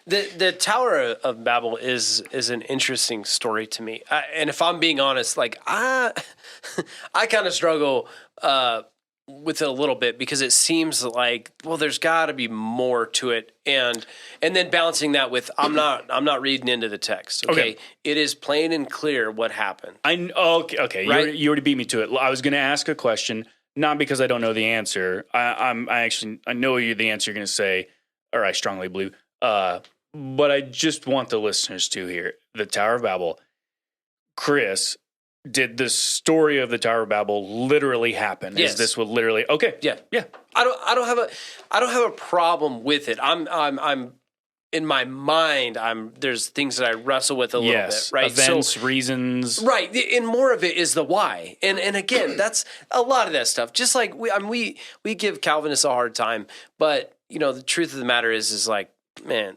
The Tower of Babel is an interesting story to me, and if I'm being honest, like I kind of struggle with it a little bit because it seems like, well, there's got to be more to it, and then balancing that with I'm not reading into the text. Okay, it is plain and clear what happened. Okay. Right? You already beat me to it. I was going to ask a question, not because I don't know the answer. I know the answer you're going to say, or I strongly believe. But I just want the listeners to hear the Tower of Babel. Chris, did the story of the Tower of Babel literally happen? Yes. Is this what literally? Okay. Yeah. I don't have a problem with it. I'm in my mind. There's things that I wrestle with a little bit, right? Events, reasons, right? And more of it is the why. And again, that's a lot of that stuff. Just like we give Calvinists a hard time, but the truth of the matter is like, man.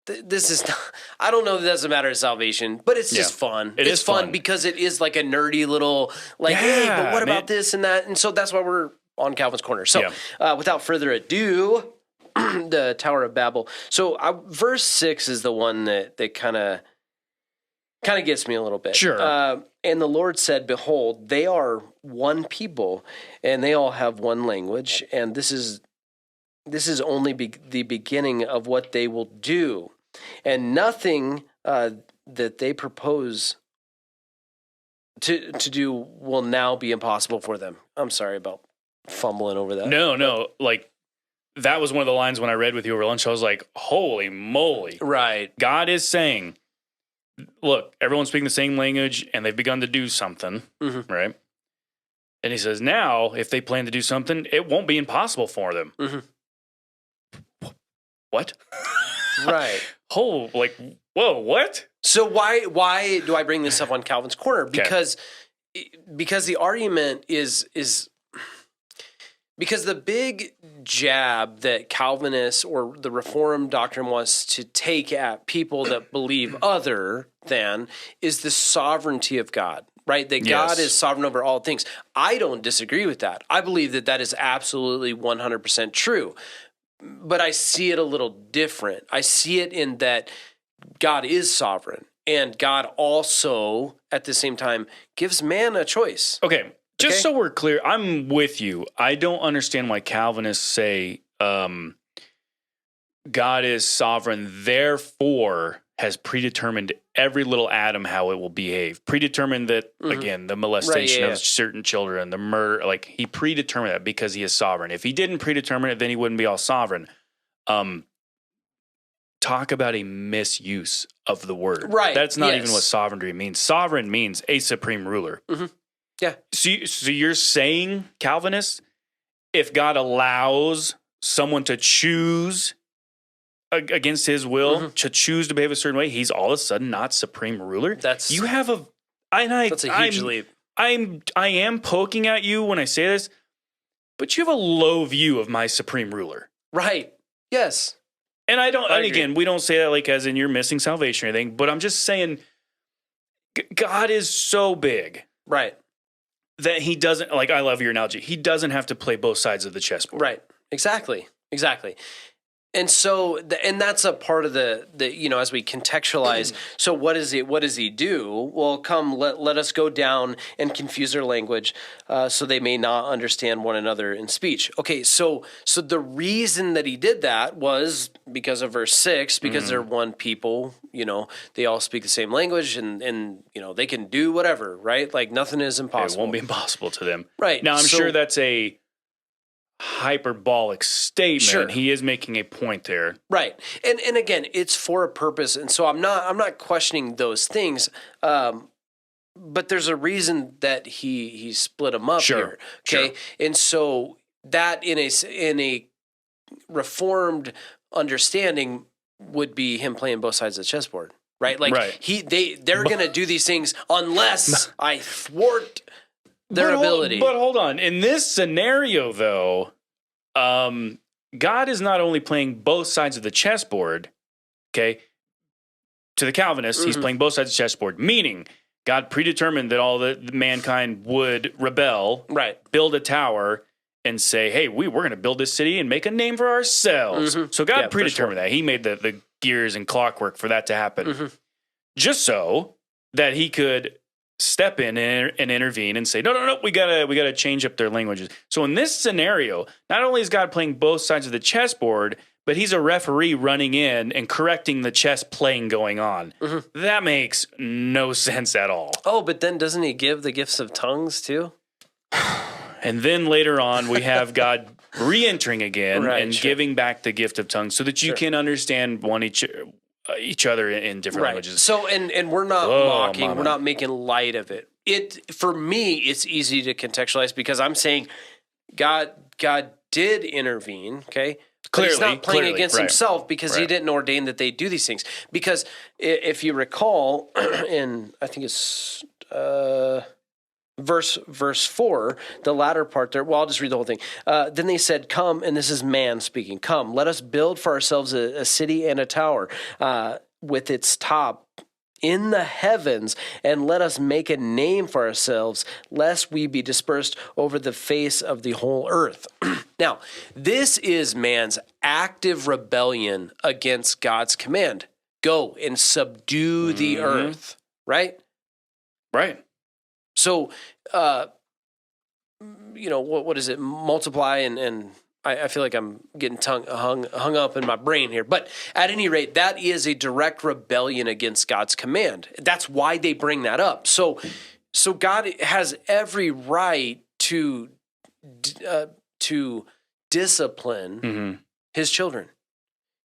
This is not, I don't know that that's a matter of salvation, but it's just fun. It's fun because it is like a nerdy little, like, hey, but what about this and that? And so that's why we're on Calvin's Corner. So without further ado, the Tower of Babel. So verse 6 is the one that kind of gets me a little bit. Sure. And the Lord said, behold, they are one people and they all have one language. And this is only the beginning of what they will do. And nothing that they propose to do will now be impossible for them. I'm sorry about fumbling over that. No. Like, that was one of the lines when I read with you over lunch. I was like, holy moly. Right. God is saying, look, everyone's speaking the same language and they've begun to do something, right? And he says, now, if they plan to do something, it won't be impossible for them. What? Right. Whoa, what? So why do I bring this up on Calvin's Corner? Because the argument is because the big jab that Calvinists or the Reformed doctrine wants to take at people that believe other than is the sovereignty of God. Right? That God is sovereign over all things. I don't disagree with that. I believe that is absolutely 100% true. But I see it a little different. I see it in that God is sovereign, and God also, at the same time, gives man a choice. Okay, just so we're clear, I'm with you. I don't understand why Calvinists say God is sovereign, therefore has predetermined every little atom how it will behave. Predetermined that, again, the molestation of certain children, the murder, like he predetermined that because he is sovereign. If he didn't predetermine it, then he wouldn't be all sovereign. Talk about a misuse of the word. Right. That's not even what sovereignty means. Sovereign means a supreme ruler. Yeah. So you're saying, Calvinist, if God allows someone to choose against his will to choose to behave a certain way, he's all of a sudden not supreme ruler. That's a huge leap. I am poking at you when I say this, but you have a low view of my supreme ruler. Right. Yes. And and again, we don't say that like as in you're missing salvation or anything, but I'm just saying God is so big. Right. That he doesn't, like, I love your analogy. He doesn't have to play both sides of the chessboard. Right. Exactly. And so, and that's a part of the as we contextualize. So what does he do? Well, come, let us go down and confuse their language, so they may not understand one another in speech. Okay, so the reason that he did that was because of verse 6, because they're one people. They all speak the same language, and they can do whatever, right? Like nothing is impossible. It won't be impossible to them, right? Now, I'm sure that's a hyperbolic statement. Sure. He is making a point there. Right. And again, it's for a purpose. And so I'm not questioning those things. But there's a reason that he split them up here. Okay. Sure. And so that in a reformed understanding would be him playing both sides of the chessboard. Right? Like they're gonna do these things unless I thwart their ability. But hold on. In this scenario, though, God is not only playing both sides of the chessboard, okay? To the Calvinists, he's playing both sides of the chessboard, meaning God predetermined that all the mankind would rebel, build a tower, and say, hey, we're going to build this city and make a name for ourselves. So God predetermined that. He made the gears and clockwork for that to happen, just so that he could step in and intervene and say, no, we gotta change up their languages. So in this scenario, not only is God playing both sides of the chessboard, but he's a referee running in and correcting the chess playing going on. That makes no sense at all. Oh, but then doesn't he give the gifts of tongues too? And then later on, we have God re-entering again and giving back the gift of tongues so that you can understand each other in different languages. So, and we're not mocking, we're not making light of it. For me, it's easy to contextualize because I'm saying God did intervene, okay? But he's not playing against himself because he didn't ordain that they do these things. Because if you recall, in I think it's verse 4, the latter part there. Well, I'll just read the whole thing. Then they said, "Come," and this is man speaking. "Come, let us build for ourselves a city and a tower with its top in the heavens, and let us make a name for ourselves, lest we be dispersed over the face of the whole earth." Now, this is man's active rebellion against God's command. Go and subdue the earth, right? Right. So, what is it? Multiply and I feel like I'm getting hung up in my brain here. But at any rate, that is a direct rebellion against God's command. That's why they bring that up. So God has every right to discipline his children,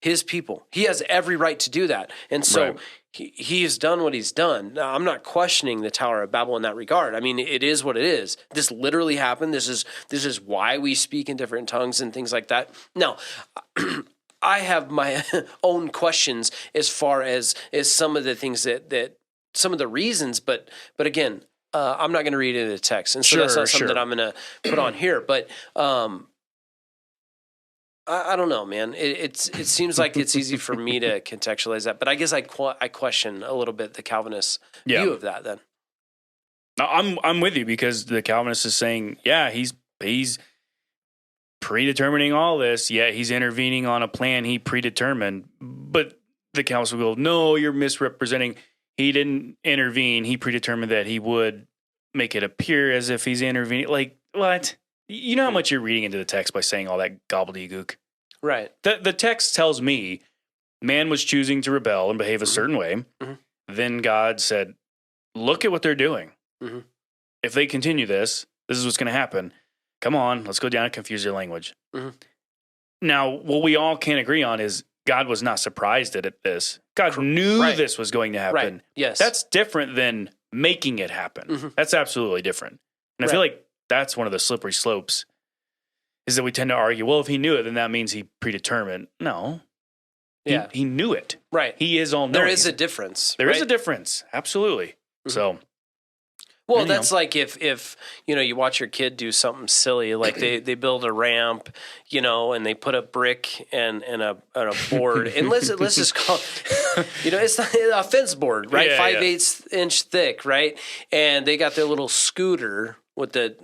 his people. He has every right to do that. And so he has done what he's done. Now, I'm not questioning the Tower of Babel in that regard. I mean, it is what it is. This literally happened. This is why we speak in different tongues and things like that. Now, I have my own questions as far as some of the things that some of the reasons, but again, I'm not going to read into the text. And so that's not something that I'm going to put on here. But I don't know, man. It seems like it's easy for me to contextualize that, but I guess I question a little bit the Calvinist view of that. Then, no, I'm with you because the Calvinist is saying, yeah, he's predetermining all this. Yeah, he's intervening on a plan he predetermined. But the Calvinist will go, no, you're misrepresenting. He didn't intervene. He predetermined that he would make it appear as if he's intervening. Like what? You know how much you're reading into the text by saying all that gobbledygook? Right. The text tells me man was choosing to rebel and behave a certain way. Then God said, look at what they're doing. If they continue this is what's going to happen. Come on, let's go down and confuse their language. Now, what we all can agree on is God was not surprised at this. God knew this was going to happen. Right. Yes. That's different than making it happen. That's absolutely different. And I feel like that's one of the slippery slopes is that we tend to argue, well, if he knew it, then that means he predetermined. No. He knew it. Right. He is all knowing. There is a difference. There is a difference. Absolutely. So. Well, that's like if you watch your kid do something silly, like they build a ramp, and they put a brick and a board, and let's just call it's a fence board, right? 5/8 inch thick, right? And they got their little scooter with the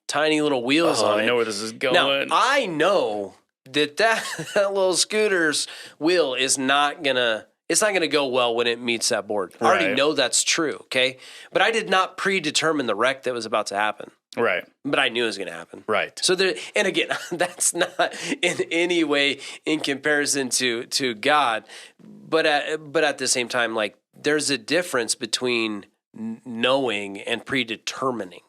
tiny little wheels on it. I know where this is going. Now, I know that little scooter's wheel is not gonna. It's not going to go well when it meets that board. I already know that's true, okay? But I did not predetermine the wreck that was about to happen. Right. But I knew it was going to happen. Right. So and again, that's not in any way in comparison to God. But at the same time, like there's a difference between knowing and predetermining.